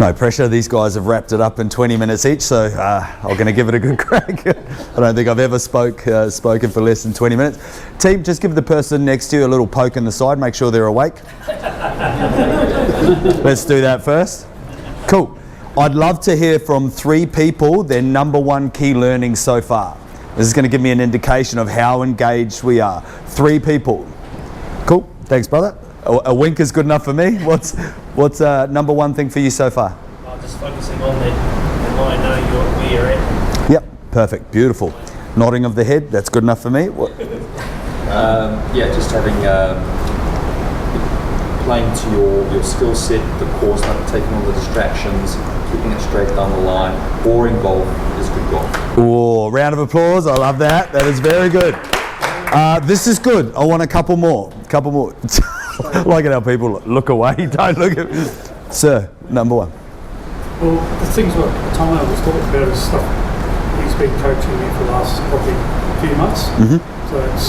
No pressure, these guys have wrapped it up in 20 minutes each, so I'm going to give it a good crack. I don't think I've ever spoken for less than 20 minutes. Team, just give the person next to you a little poke in the side, make sure they're awake. Let's do that first. Cool. I'd love to hear from 3 people their number 1 key learning so far. This is going to give me an indication of how engaged we are. 3 people. Cool. Thanks, brother. A wink is good enough for me. What's number 1 thing for you so far? Just focusing on the line, knowing where you're at. Yep, perfect, beautiful. Nodding of the head, that's good enough for me. Yeah, just having playing to your skill set, the course, not taking all the distractions, keeping it straight down the line. Boring golf is good golf. Oh, round of applause! I love that. That is very good. This is good. I want a couple more. I like it how people look away. Don't look at me. Sir, number 1. Well, the things what Tom was talking about is stuff he's been coaching me for the last probably few months. So it's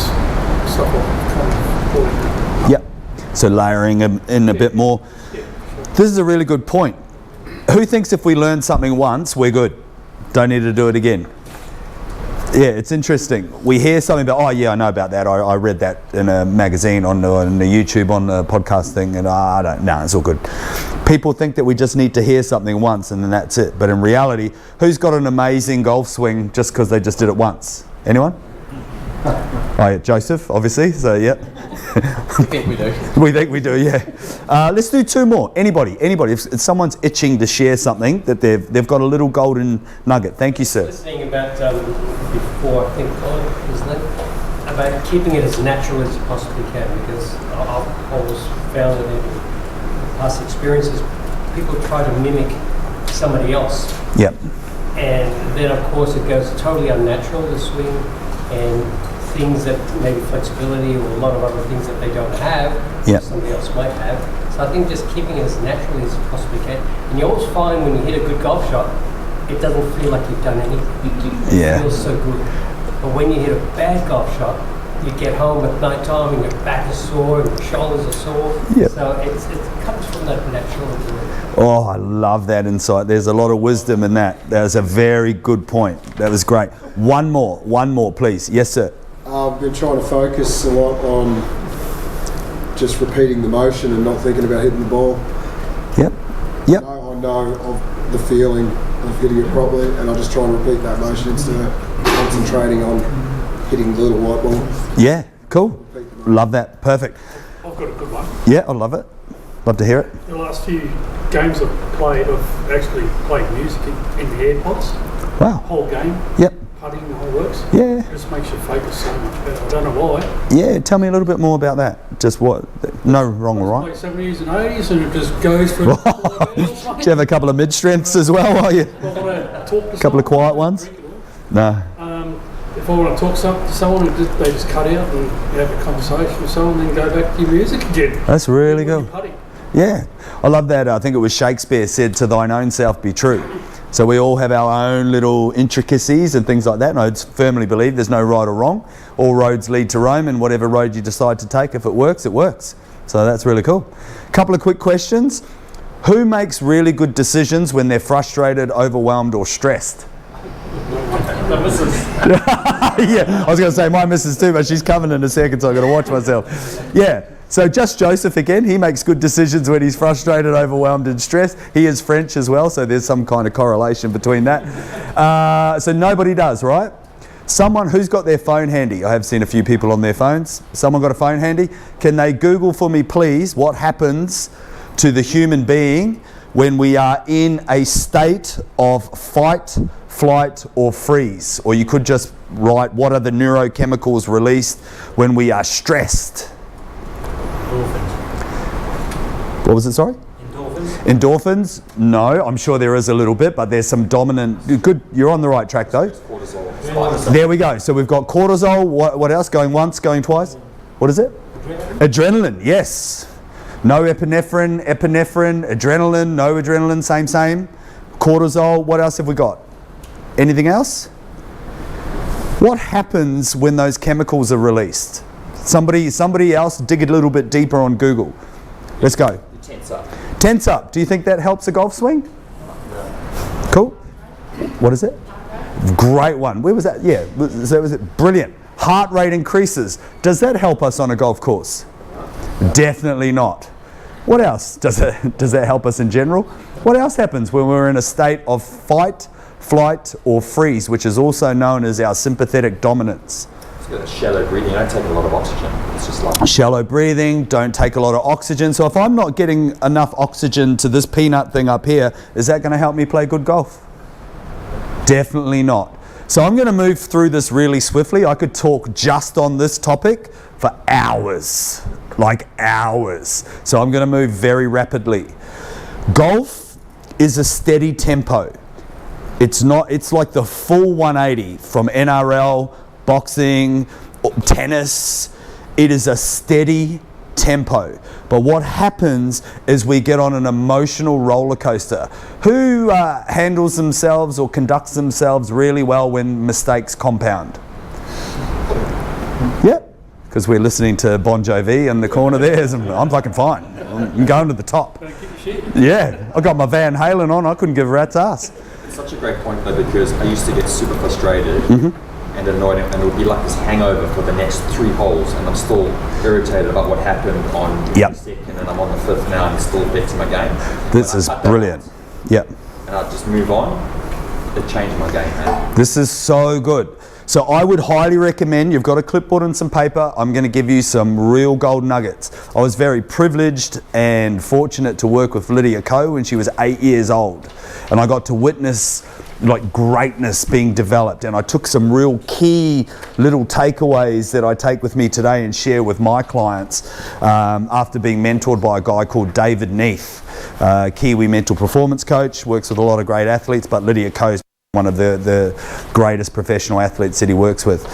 stuff I'm trying to put in. Yep. So layering in a bit more. Yeah, sure. This is a really good point. Who thinks if we learn something once, we're good? Don't need to do it again. Yeah, it's interesting. We hear something about, oh yeah, I know about that. I read that in a magazine, on the YouTube, on the podcast thing, and I don't, no, it's all good. People think that we just need to hear something once and then that's it. But in reality, who's got an amazing golf swing just because they just did it once? Anyone? Oh yeah, Joseph, obviously, so yeah. We think we do. We think we do, yeah. Let's do 2 more. Anybody. If someone's itching to share something that they've got a little golden nugget. Thank you, sir. Listening about before, I think, isn't it? About keeping it as natural as you possibly can, because I've always found that in past experiences, people try to mimic somebody else. Yep. And then, of course, it goes totally unnatural, the swing, and things that maybe flexibility or a lot of other things that they don't have, Yep. somebody else might have. So I think just keeping it as naturally as you possibly can. And you always find when you hit a good golf shot, it doesn't feel like you've done anything. It Yeah. feels so good. But when you hit a bad golf shot, you get home at night time and your back is sore and your shoulders are sore. Yep. So it comes from that natural ability. Oh, I love that insight. There's a lot of wisdom in that. That was a very good point. That was great. One more, please. Yes, sir. I've been trying to focus a lot on just repeating the motion and not thinking about hitting the ball. Yep. Yep. I know of the feeling of hitting it properly, and I just try and repeat that motion instead of concentrating on hitting the little white ball. Yeah, cool. Love that. Perfect. I've got a good one. Yeah, I love it. Love to hear it. The last few games I've played, I've actually played music in the AirPods. Wow. Whole game, Yep. putting, the whole works. Yeah. It just makes you focus so much better. I don't know why. Yeah, tell me a little bit more about that. Just what, no wrong or right. Like 70s and 80s, and it just goes for. Do you have a couple of mid-strengths as well, are you? A Couple of quiet ones? No. If I want to talk to someone, they just cut out and you have a conversation with someone, then go back to your music again. That's really When good. you're putting. Yeah, I love that. I think it was Shakespeare said, "To thine own self be true." So we all have our own little intricacies and things like that, and I firmly believe there's no right or wrong. All roads lead to Rome, and whatever road you decide to take, if it works, it works. So that's really cool. Couple of quick questions. Who makes really good decisions when they're frustrated, overwhelmed or stressed? Yeah, I was going to say my missus too, but she's coming in a second, so I've got to watch myself. Yeah, so just Joseph again, he makes good decisions when he's frustrated, overwhelmed and stressed. He is French as well, so there's some kind of correlation between that. So nobody does, right? Someone who's got their phone handy. I have seen a few people on their phones. Someone got a phone handy? Can they Google for me, please, what happens to the human being when we are in a state of fight, flight or freeze? Or you could just write, what are the neurochemicals released when we are stressed? Endorphins. What was it, sorry? Endorphins. Endorphins? No, I'm sure there is a little bit, but there's some dominant, good, you're on the right track though. Cortisol. There we go. So we've got cortisol, what else? Going once, going twice? What is it? Adrenaline, yes. No epinephrine, adrenaline, no adrenaline, same. Cortisol, what else have we got? Anything else? What happens when those chemicals are released? Somebody else dig a little bit deeper on Google. Let's go. Tense up. Tense up. Do you think that helps a golf swing? Cool. What is it? Great one. Where was that? Yeah, so was it brilliant. Heart rate increases. Does that help us on a golf course? Definitely not. What else? Does that help us in general? What else happens when we're in a state of fight, flight, or freeze, which is also known as our sympathetic dominance? Shallow breathing, you don't take a lot of oxygen. It's just like Shallow breathing, don't take a lot of oxygen. So if I'm not getting enough oxygen to this peanut thing up here, is that going to help me play good golf? Definitely not. So I'm going to move through this really swiftly. I could talk just on this topic for hours, like hours. So I'm going to move very rapidly. Golf is a steady tempo. It's like the full 180 from NRL, boxing, tennis. It is a steady tempo. But what happens is we get on an emotional roller coaster. Who handles themselves or conducts themselves really well when mistakes compound? Yep, because we're listening to Bon Jovi in the corner there. I'm fucking fine. I'm going to the top. Yeah, I got my Van Halen on. I couldn't give a rat's ass. it's such a great point though, because I used to get super frustrated and annoyed, and it would be like this hangover for the next 3 holes, and I'm still irritated about what happened on the second, and I'm on the 5th now, and it still affects my game. This is brilliant. Yep. And I just move on. It changed my game, man. This is so good. So I would highly recommend, you've got a clipboard and some paper, I'm going to give you some real gold nuggets. I was very privileged and fortunate to work with Lydia Ko when she was 8 years old. And I got to witness like greatness being developed, and I took some real key little takeaways that I take with me today and share with my clients after being mentored by a guy called David Neath, Kiwi mental performance coach, works with a lot of great athletes, but Lydia Ko is one of the greatest professional athletes that he works with.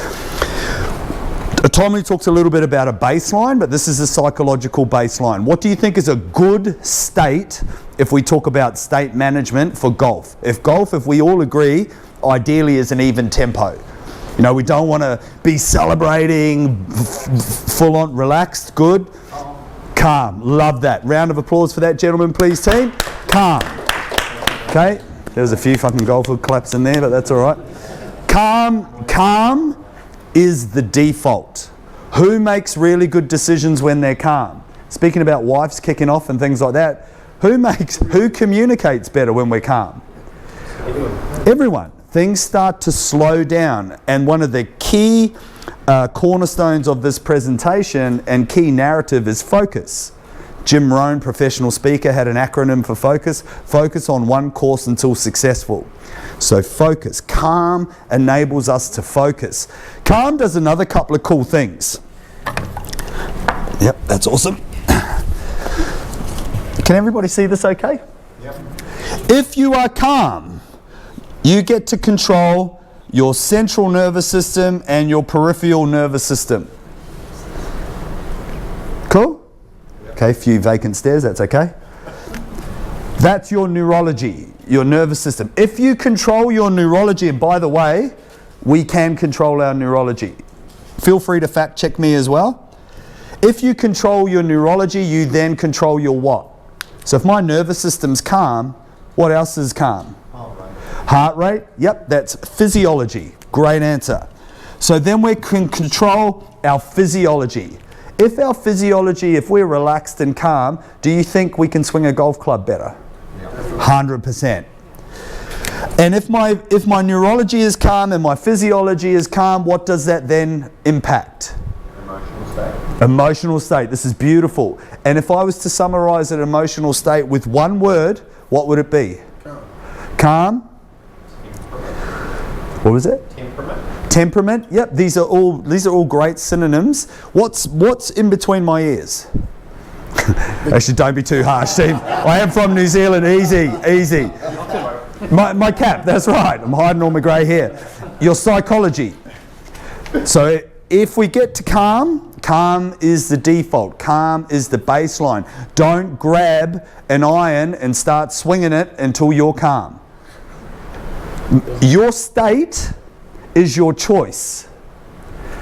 Tommy talks a little bit about a baseline, but this is a psychological baseline. What do you think is a good state if we talk about state management for golf? If we all agree, ideally is an even tempo. You know, we don't want to be celebrating, full on, relaxed, good. Calm, love that. Round of applause for that, gentlemen, please, team. Calm. Okay, there's a few fucking golfer claps in there, but that's all right. Calm is the default. Who makes really good decisions when they're calm? Speaking about wives kicking off and things like that, who communicates better when we're calm? Everyone. Things start to slow down, and one of the key cornerstones of this presentation and key narrative is focus. Jim Rohn, professional speaker, had an acronym for focus. Focus on one course until successful. So focus. Calm enables us to focus. Calm does another couple of cool things. Yep, that's awesome. Can everybody see this okay? Yep. If you are calm, you get to control your central nervous system and your peripheral nervous system. Cool? Okay, a few vacant stares, that's okay. That's your neurology, your nervous system. If you control your neurology, and by the way, we can control our neurology. Feel free to fact check me as well. If you control your neurology, you then control your what? So if my nervous system's calm, what else is calm? Heart rate, yep, that's physiology. Great answer. So then we can control our physiology. If we're relaxed and calm, do you think we can swing a golf club better? 100%. And if my neurology is calm and my physiology is calm, what does that then impact? Emotional state. Emotional state. This is beautiful. And if I was to summarize an emotional state with one word, what would it be? Calm. What was it? Temperament. Yep. These are all great synonyms. What's in between my ears? Actually, don't be too harsh, Steve. I am from New Zealand. Easy. My cap. That's right. I'm hiding all my grey hair. Your psychology. So if we get to calm is the default. Calm is the baseline. Don't grab an iron and start swinging it until you're calm. Your state is your choice.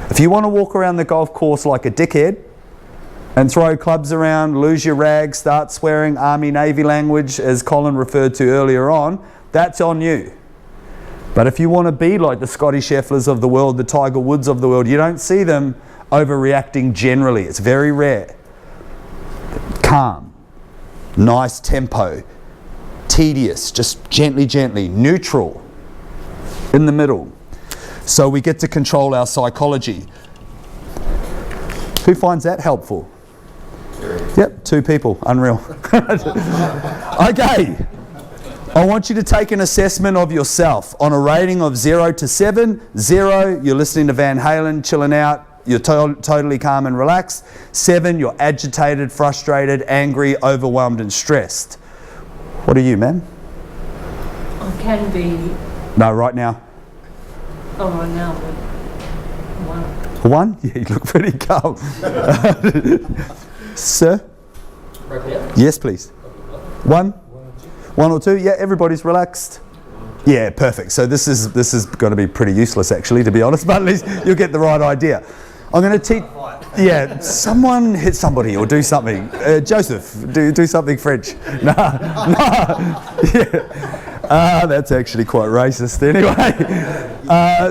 If you want to walk around the golf course like a dickhead and throw clubs around, lose your rag, start swearing Army Navy language, as Colin referred to earlier on, that's on you. But if you want to be like the Scotty Schefflers of the world, the Tiger Woods of the world, you don't see them overreacting generally. It's very rare. Calm, nice tempo, tedious, just gently, gently, neutral, in the middle. So we get to control our psychology. Who finds that helpful? Yep, 2 people. Unreal. Okay. I want you to take an assessment of yourself on a rating of 0 to 7. 0, you're listening to Van Halen, chilling out, you're totally calm and relaxed. 7, you're agitated, frustrated, angry, overwhelmed and stressed. What are you, ma'am? I can be, No, right now. oh, right now, but 1. 1? Yeah, you look pretty calm. Sir? Right now? Yes, please. 1? 1 or 2? Yeah, everybody's relaxed. Yeah, perfect. So this is going to be pretty useless, actually, to be honest, but at least you'll get the right idea. I'm going to teach. Yeah, someone hit somebody or do something. Joseph, do something French. No. Yeah. That's actually quite racist anyway.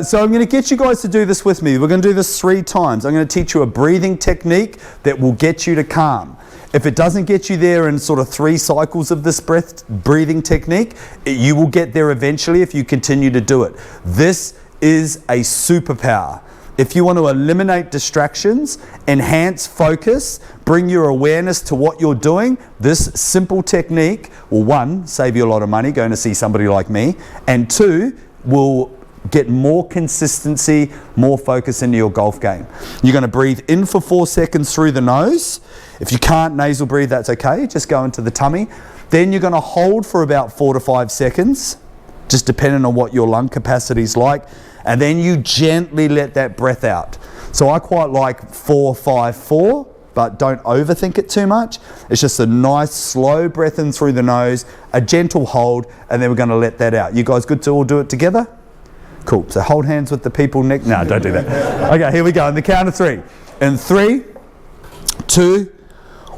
So I'm going to get you guys to do this with me. We're going to do this 3 times. I'm going to teach you a breathing technique that will get you to calm. If it doesn't get you there in sort of 3 cycles of this breathing technique, you will get there eventually if you continue to do it. This is a superpower. If you want to eliminate distractions, enhance focus, bring your awareness to what you're doing, this simple technique will 1, save you a lot of money going to see somebody like me, and 2, will get more consistency, more focus into your golf game. You're going to breathe in for 4 seconds through the nose. If you can't nasal breathe, that's okay. Just go into the tummy. Then you're going to hold for about 4 to 5 seconds, just depending on what your lung capacity is like. And then you gently let that breath out. So I quite like 4-5-4, but don't overthink it too much. It's just a nice slow breath in through the nose, a gentle hold, and then we're going to let that out. You guys good to all do it together? Cool. So hold hands with the people next. No, don't do that. Okay, here we go. On the count of 3. In 3, 2,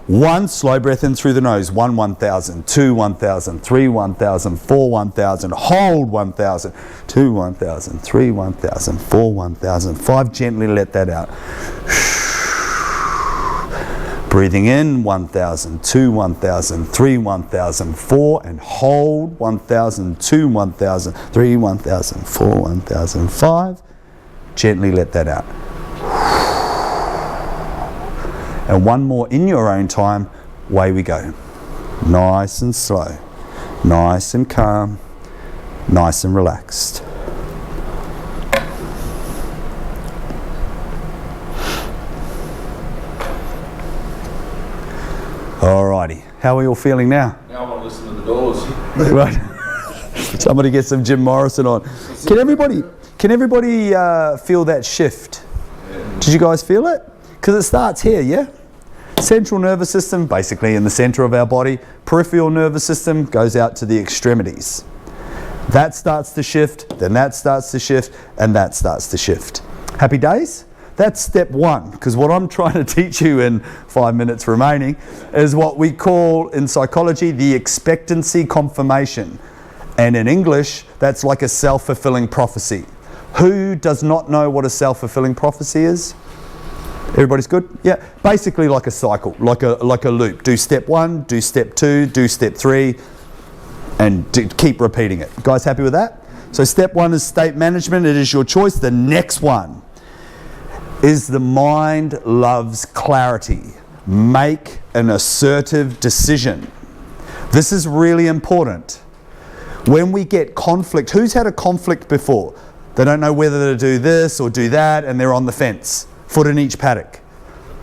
1, slow breath in through the nose. 1, 1,000. 2, 1,000. 3, 1,000. 4, 1,000. Hold 1,000. 2, 1,000. 3, 1,000. 4, 1,000. 5, gently let that out. Breathing in, 1,000. 2, 1,000. 3, 1,000. 4, and hold 1,000. 2, 1,000. 3, 1,000. 4, 1,000. 5, gently let that out. And 1 more in your own time, away we go. Nice and slow, nice and calm, nice and relaxed. Alrighty, how are you all feeling now? Now I want to listen to the Doors. Right. Somebody get some Jim Morrison on. Can everybody feel that shift? Did you guys feel it? Because it starts here, yeah? Central nervous system, basically in the center of our body. Peripheral nervous system goes out to the extremities. That starts to shift, then that starts to shift, and that starts to shift. Happy days? That's step 1, because what I'm trying to teach you in 5 minutes remaining is what we call in psychology the expectancy confirmation. And in English, that's like a self-fulfilling prophecy. Who does not know what a self-fulfilling prophecy is? Everybody's good? Yeah, basically like a cycle, like a loop. Do step 1, do step 2, do step 3, and keep repeating it. Guys happy with that? So step 1 is state management. It is your choice. The next one is the mind loves clarity. Make an assertive decision. This is really important. When we get conflict, who's had a conflict before? They don't know whether to do this or do that, and they're on the fence. Foot in each paddock.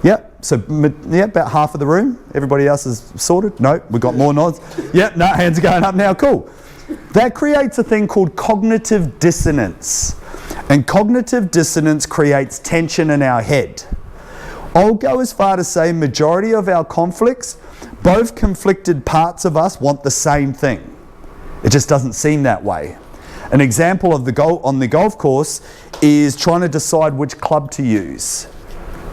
Yep, so yeah, about half of the room. Everybody else is sorted? No, we've got more nods. Yep, no, hands are going up now, cool. That creates a thing called cognitive dissonance. And cognitive dissonance creates tension in our head. I'll go as far to say majority of our conflicts, both conflicted parts of us want the same thing. It just doesn't seem that way. An example of on the golf course is trying to decide which club to use.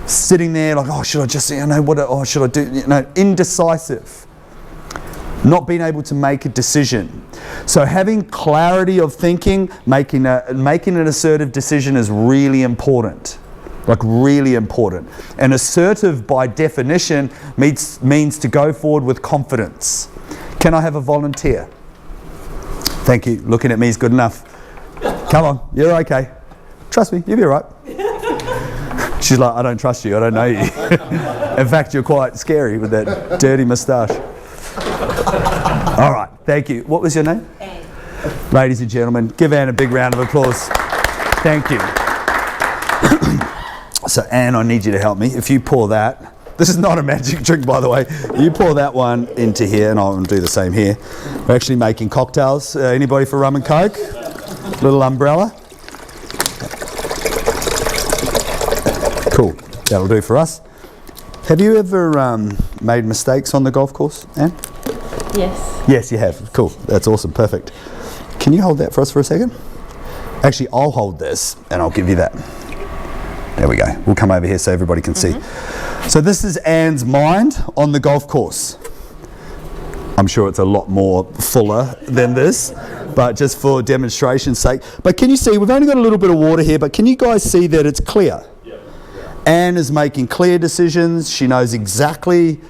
Sitting there like, oh, should I just, should I do, indecisive. not being able to make a decision. So having clarity of thinking, making an assertive decision is really important. Like really important. And assertive by definition means to go forward with confidence. Can I have a volunteer? Thank you. Looking at me is good enough. Come on, you're okay. Trust me, you'll be all right. She's like, I don't trust you, I don't know you. In fact, you're quite scary with that dirty moustache. All right, thank you. What was your name? Anne. Ladies and gentlemen, give Anne a big round of applause. Thank you. So Anne, I need you to help me. If you pour that, this is not a magic drink by the way, you pour that one into here and I'll do the same here. We're actually making cocktails. Anybody for rum and coke? Little umbrella. Cool, that'll do for us. Have you ever made mistakes on the golf course, Anne? Yes. Yes, you have. Cool, that's awesome, perfect. Can you hold that for us for a second? Actually, I'll hold this and I'll give you that. There we go. We'll come over here so everybody can see. So this is Anne's mind on the golf course. I'm sure it's a lot more fuller than this, but just for demonstration's sake. But can you see, we've only got a little bit of water here, but can you guys see that it's clear? Anne is making clear decisions. She knows exactly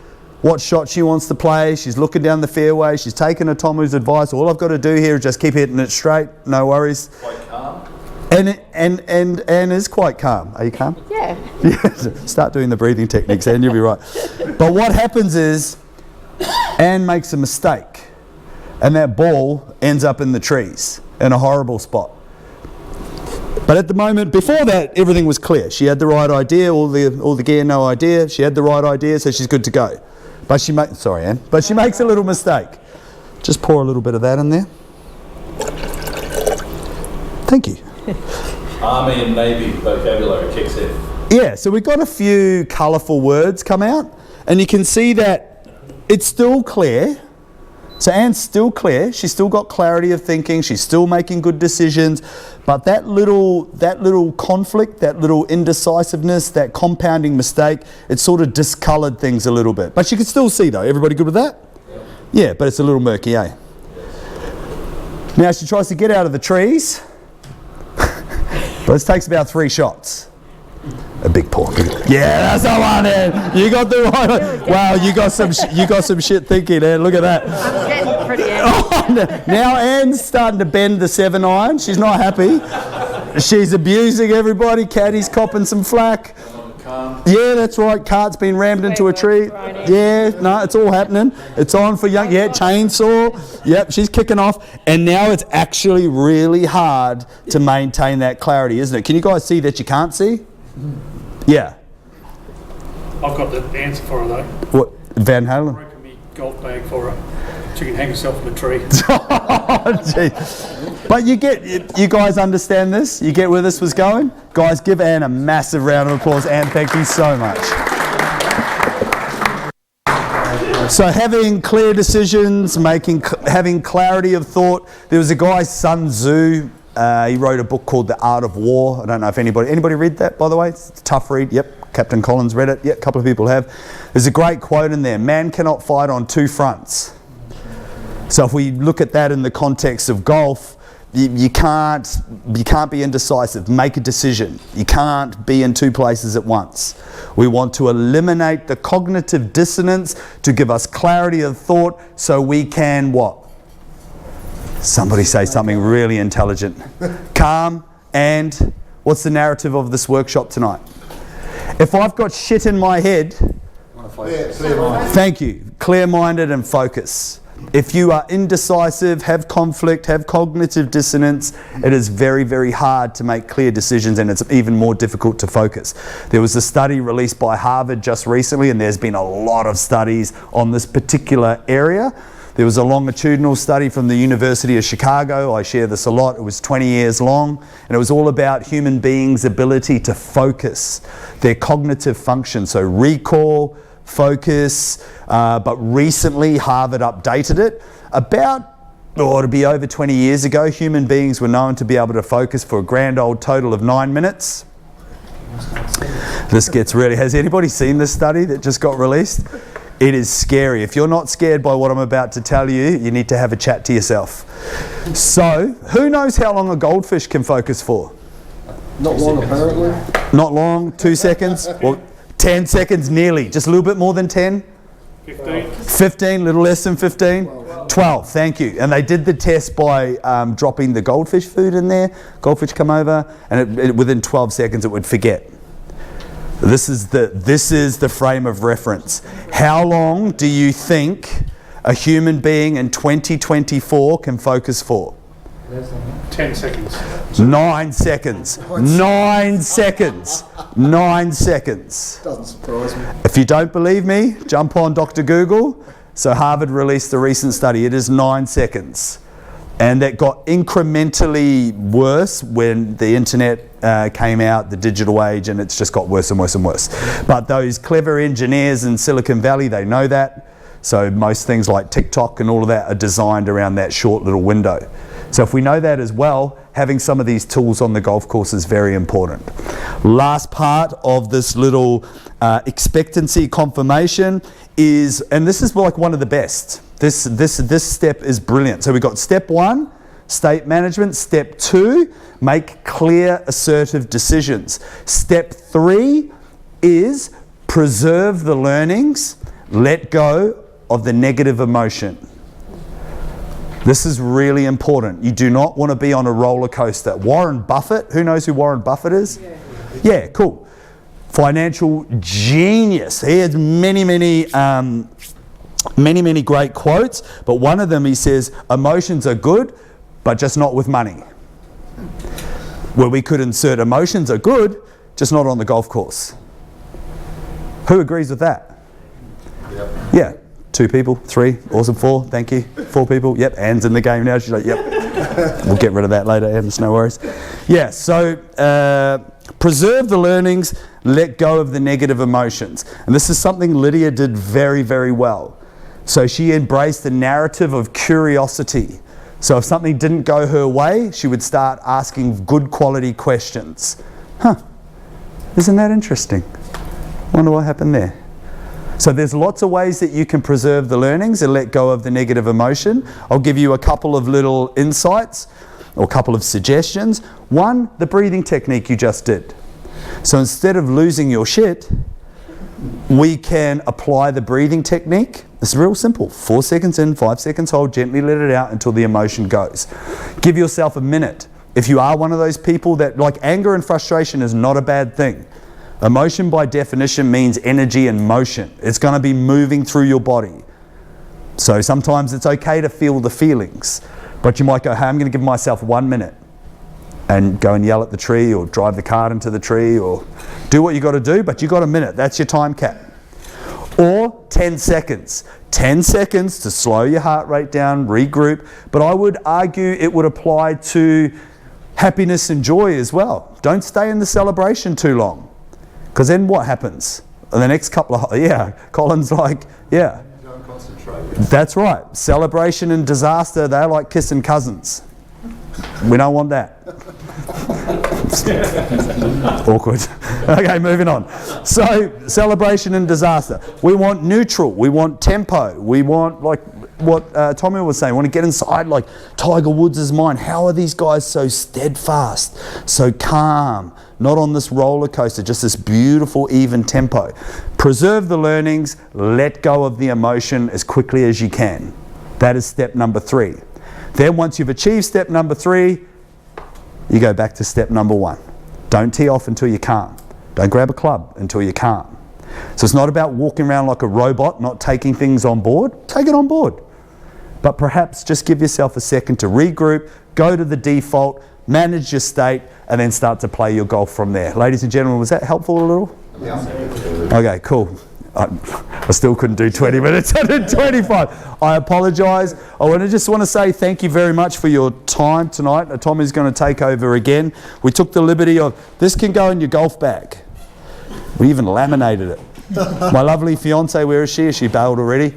what shot she wants to play. She's looking down the fairway. She's taken her Tomu's advice. All I've got to do here is just keep hitting it straight. No worries. Quite calm. And Anne is quite calm. Are you calm? Yeah. Yeah. Start doing the breathing techniques and you'll be right. But what happens is Anne makes a mistake and that ball ends up in the trees in a horrible spot. But at the moment, before that, everything was clear. She had the right idea, all the gear, no idea. She had the right idea, so she's good to go. But she makes a little mistake. Just pour a little bit of that in there. Thank you. Army and Navy vocabulary kicks in. Yeah, so we've got a few colourful words come out, and you can see that it's still clear. So Anne's still clear, she's still got clarity of thinking, she's still making good decisions, but that little conflict, that little indecisiveness, that compounding mistake, it sort of discoloured things a little bit. But you can still see though, everybody good with that? Yeah, but it's a little murky, eh? Now she tries to get out of the trees, but this takes about 3 shots. A big pour. Yeah, that's the one, Anne. You got the right one. Wow, you got some shit thinking, Anne. Look at that. I'm getting pretty angry. Oh, now Anne's starting to bend the 7-iron. She's not happy. She's abusing everybody. Caddy's copping some flack. Yeah, that's right. Cart's been rammed into a tree. Yeah, no, it's all happening. It's on for young. Yeah, chainsaw. Yep, she's kicking off. And now it's actually really hard to maintain that clarity, isn't it? Can you guys see that you can't see? Yeah. I've got the answer for her though. What? Van Halen? Broken me golf bag for her. She can hang herself in a tree. Oh, gee. But you guys understand this? You get where this was going? Guys, give Anne a massive round of applause. Anne, thank you so much. So having clear decisions, having clarity of thought. There was a guy, Sun Tzu. He wrote a book called The Art of War. I don't know if anybody read that, by the way? It's a tough read. Yep, Captain Collins read it. Yep, a couple of people have. There's a great quote in there. Man cannot fight on 2 fronts. So if we look at that in the context of golf, you can't be indecisive. Make a decision. You can't be in 2 places at once. We want to eliminate the cognitive dissonance to give us clarity of thought so we can what? Somebody say something really intelligent. Calm. And what's the narrative of this workshop tonight? If I've got shit in my head, thank you, clear-minded and focus. If you are indecisive, have conflict, have cognitive dissonance, it is very, very hard to make clear decisions and it's even more difficult to focus. There was a study released by Harvard just recently and there's been a lot of studies on this particular area. There was a longitudinal study from the University of Chicago. I share this a lot. It was 20 years long and it was all about human beings' ability to focus, their cognitive function. So recall, focus, but recently Harvard updated it. To be over 20 years ago, human beings were known to be able to focus for a grand old total of 9 minutes. This gets really, has anybody seen this study that just got released? It is scary. If you're not scared by what I'm about to tell you, you need to have a chat to yourself. So, who knows how long a goldfish can focus for? Not long, apparently. Not long, 2 seconds, well, 10 seconds nearly, just a little bit more than 10. 15, little less than 15. 12, thank you. And they did the test by dropping the goldfish food in there. Goldfish come over, and within 12 seconds it would forget. This is the frame of reference. How long do you think a human being in 2024 can focus for? 10 seconds. 9 seconds. 9 seconds. 9 seconds. Doesn't surprise me. If you don't believe me, jump on Dr. Google. So Harvard released a recent study. It is 9 seconds. And that got incrementally worse when the internet came out, the digital age, and it's just got worse and worse and worse. But those clever engineers in Silicon Valley, they know that. So most things like TikTok and all of that are designed around that short little window. So if we know that as well, having some of these tools on the golf course is very important. Last part of this little expectancy confirmation is, and this is like one of the best. This step is brilliant. So we've got step 1, state management. Step 2, make clear, assertive decisions. Step 3 is preserve the learnings, let go of the negative emotion. This is really important. You do not want to be on a roller coaster. Warren Buffett, who knows who Warren Buffett is? Yeah, cool. Financial genius. He has many great quotes, but one of them, he says, emotions are good, but just not with money. Where we could insert emotions are good, just not on the golf course. Who agrees with that? Yep. Yeah. 2 people, 3, awesome, 4, thank you. 4 people, yep, Anne's in the game now. She's like, yep. We'll get rid of that later, Anne, no worries. Yeah, so preserve the learnings, let go of the negative emotions. And this is something Lydia did very, very well. So she embraced the narrative of curiosity. So if something didn't go her way, she would start asking good quality questions. Isn't that interesting? Wonder what happened there. So there's lots of ways that you can preserve the learnings and let go of the negative emotion. I'll give you a couple of little insights or a couple of suggestions. 1, the breathing technique you just did. So instead of losing your shit, we can apply the breathing technique. It's real simple. 4 seconds in, 5 seconds hold, gently let it out until the emotion goes. Give yourself a minute. If you are one of those people that, like, anger and frustration is not a bad thing. Emotion by definition means energy and motion. It's going to be moving through your body. So sometimes it's okay to feel the feelings, but you might go, hey, I'm going to give myself 1 minute and go and yell at the tree or drive the cart into the tree or do what you got to do, but you got a minute. That's your time cap. Or 10 seconds. 10 seconds to slow your heart rate down, regroup. But I would argue it would apply to happiness and joy as well. Don't stay in the celebration too long. Because then what happens? In the next couple of, Colin's like, yeah. Don't concentrate. That's right. Celebration and disaster, they're like kissing cousins. We don't want that. Awkward. Okay, moving on. So, celebration and disaster. We want neutral. We want tempo. We want, like what Tommy was saying, we want to get inside like Tiger Woods' mind. How are these guys so steadfast, so calm, not on this roller coaster, just this beautiful, even tempo? Preserve the learnings, let go of the emotion as quickly as you can. That is step number 3. Then once you've achieved step number 3, you go back to step number 1. Don't tee off until you're calm. Don't grab a club until you're calm. So it's not about walking around like a robot, not taking things on board. Take it on board. But perhaps just give yourself a second to regroup, go to the default, manage your state, and then start to play your golf from there. Ladies and gentlemen, was that helpful a little? Yeah. Okay, cool. I still couldn't do 20 minutes. I did 25. I apologise. I just want to say thank you very much for your time tonight. Tommy's going to take over again. We took the liberty of, this can go in your golf bag. We even laminated it. My lovely fiance, where is she? Is she bailed already?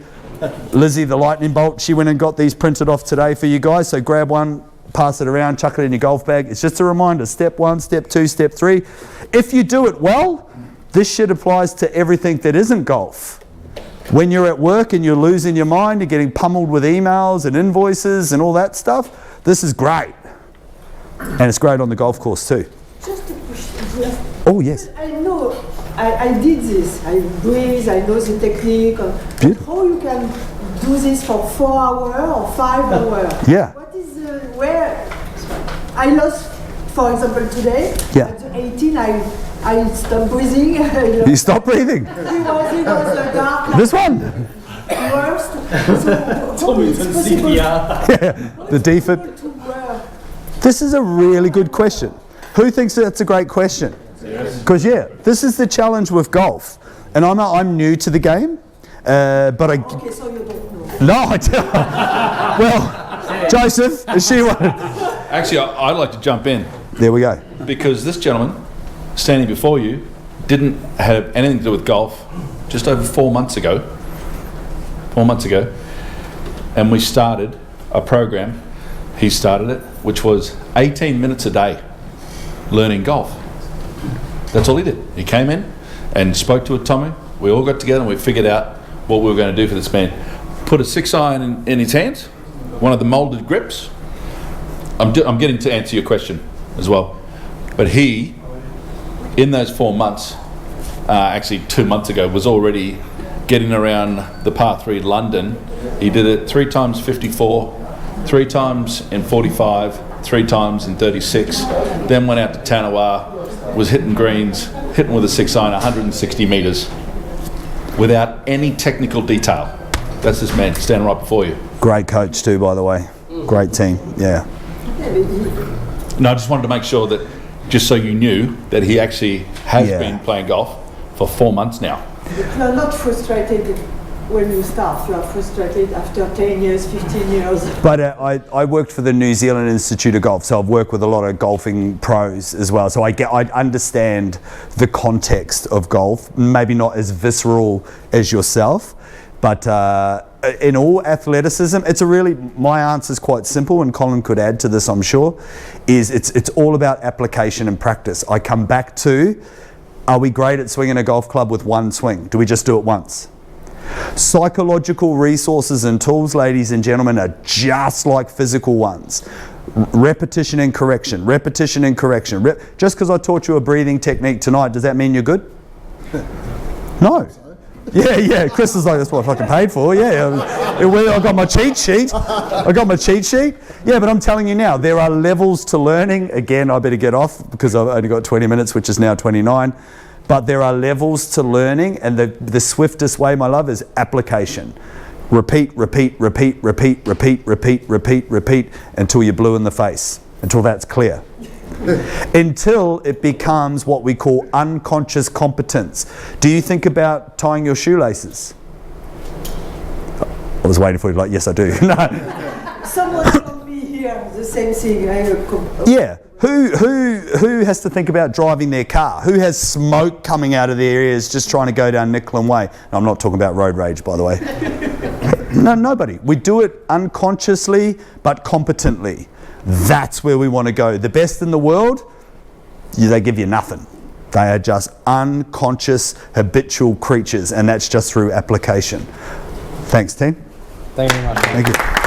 Lizzie, the lightning bolt, she went and got these printed off today for you guys. So grab one, pass it around, chuck it in your golf bag. It's just a reminder, step 1, step 2, step 3. If you do it well, this shit applies to everything that isn't golf. When you're at work and you're losing your mind, you're getting pummeled with emails and invoices and all that stuff, this is great. And it's great on the golf course too. Just to push. Oh, yes. I know, I did this. I breathe, I know the technique. Beautiful. How you can do this for 4 hours or 5 hours? Yeah. What is where I lost, for example, today? Yeah. At 18, I stopped breathing. You stop breathing. It was dark. Like This one. worst. So, how it's possible The defib. to wear? This is a really good question. Who thinks that's a great question? Because this is the challenge with golf. And I'm new to the game, but I... Okay, so you don't know. No, I don't. Well, Joseph, is she one? Actually, I'd like to jump in There we go. because this gentleman standing before you didn't have anything to do with golf just over 4 months ago. 4 months ago. And we started a program, he started it, which was 18 minutes a day learning golf. That's all he did. He came in and spoke to a Tommy. We all got together and we figured out what we were going to do for this man. Put a 6-iron in his hands, one of the moulded grips. I'm getting to answer your question as well. But he, in those 4 months, actually 2 months ago, was already getting around the par 3 London. He did it 3 times 54, 3 times in 45, 3 times in 36, then went out to Tanawa, was hitting greens, hitting with a 6-iron 160 metres without any technical detail. That's this man standing right before you. Great coach too, by the way. Great team, yeah. No, I just wanted to make sure that, just so you knew, that he actually has Yeah. been playing golf for 4 months now. You are not frustrated when you start. You are frustrated after 10 years, 15 years. But I worked for the New Zealand Institute of Golf, so I've worked with a lot of golfing pros as well. So I understand the context of golf, maybe not as visceral as yourself, but in all athleticism, my answer is quite simple, and Colin could add to this, I'm sure, is it's all about application and practice. I come back to, are we great at swinging a golf club with one swing? Do we just do it once? Psychological resources and tools, ladies and gentlemen, are just like physical ones. Repetition and correction, repetition and correction. Just because I taught you a breathing technique tonight, does that mean you're good? No. Yeah, Chris is like, that's what I fucking paid for, I got my cheat sheet. Yeah, but I'm telling you now, there are levels to learning. Again, I better get off because I've only got 20 minutes, which is now 29. But there are levels to learning, and the swiftest way, my love, is application. Repeat, repeat, repeat, repeat, repeat, repeat, repeat, repeat, until you're blue in the face, until that's clear. Until it becomes what we call unconscious competence. Do you think about tying your shoelaces? I was waiting for you, like, yes, I do. No. Someone told me here the same thing. Yeah. Who has to think about driving their car? Who has smoke coming out of their ears just trying to go down Nicklin Way? And I'm not talking about road rage, by the way. No, nobody. We do it unconsciously but competently. That's where we want to go. The best in the world, they give you nothing. They are just unconscious, habitual creatures, and that's just through application. Thanks, team. Thank you very much. Thank you.